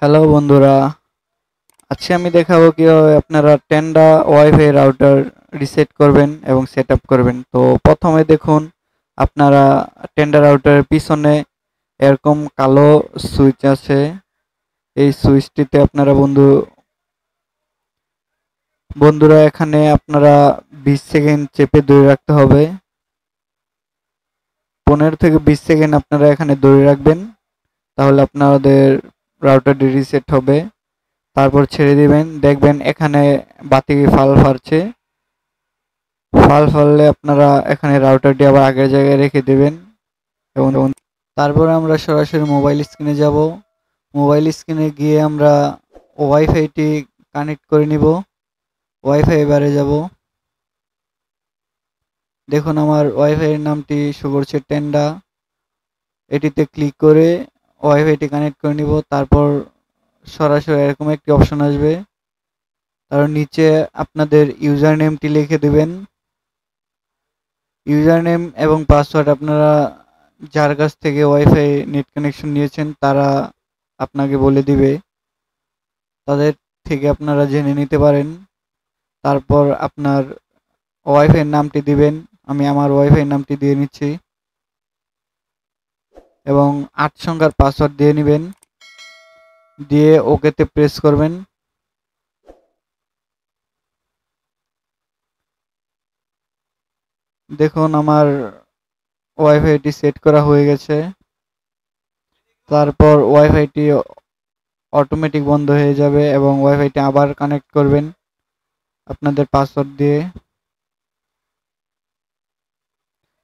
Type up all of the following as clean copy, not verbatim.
Hello বন্ধুরা, আজকে আমি দেখাবো কিভাবে আপনারা টেন্ডা ওয়াইফাই রাউটার রিসেট করবেন এবং সেটআপ করবেন। তো প্রথমে দেখুন আপনারা টেন্ডা রাউটারের পিছনে এরকম কালো সুইচ আছে। এই সুইচটিতে আপনারা বন্ধুরা এখানে আপনারা 20 সেকেন্ড চেপে ধরে রাখতে হবে। 15 থেকে 20 সেকেন্ড আপনারা এখানে ধরে রাখবেন, তাহলে আপনাদের রাউটারটি রিসেট হবে। তারপর ছেড়ে দিবেন, দেখবেন এখানে বাতি ফাল ফারছে। ফাল ফাললে আপনারা এখানে রাউটারটি আবার আগের জায়গায় রেখে দেবেন এবং তারপরে আমরা সরাসরি মোবাইল স্ক্রিনে যাব। মোবাইল স্ক্রিনে গিয়ে আমরা ওয়াইফাইটি কানেক্ট করে নিব। ওয়াইফাই এবারে যাব। দেখুন আমার ওয়াইফাইয়ের নামটি শো করছে টেন্ডা। এটিতে ক্লিক করে ওয়াইফাইটি কানেক্ট করে নিব। তারপর সরাসরি এরকম একটি অপশন আসবে। তার নিচে আপনাদের ইউজার নেমটি লিখে দেবেন। ইউজার নেম এবং পাসওয়ার্ড আপনারা যার কাছ থেকে ওয়াইফাই নেট কানেকশন নিয়েছেন তারা আপনাকে বলে দিবে, তাদের থেকে আপনারা জেনে নিতে পারেন। তারপর আপনার ওয়াইফাই নামটি দিবেন। আমি আমার ওয়াইফাই নামটি দিয়ে নিচ্ছি এবং 8 সংখ্যার পাসওয়ার্ড দিয়ে নেবেন। দিয়ে ওকেতে প্রেস করবেন। দেখুন আমার ওয়াইফাইটি সেট করা হয়ে গেছে। তারপর ওয়াইফাইটি অটোমেটিক বন্ধ হয়ে যাবে এবং ওয়াইফাইটি আবার কানেক্ট করবেন আপনাদের পাসওয়ার্ড দিয়ে।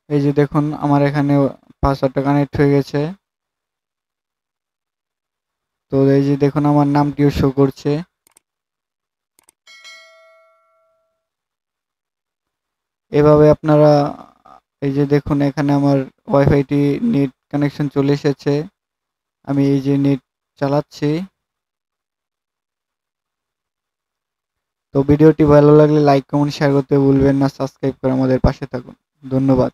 এই যে দেখুন আমার এখানে পাসওয়ার্ডটা কানেক্ট হয়ে গেছে। তো এই যে দেখুন আমার নামটিও শো করছে। এভাবে আপনারা এই যে দেখুন এখানে আমার ওয়াইফাইটি নেট কানেকশন চলে এসেছে। আমি এই যে নেট চালাচ্ছি। তো ভিডিওটি ভালো লাগলে লাইক কমেন্ট শেয়ার করতে ভুলবেন না, সাবস্ক্রাইব করে আমাদের পাশে থাকুন। ধন্যবাদ।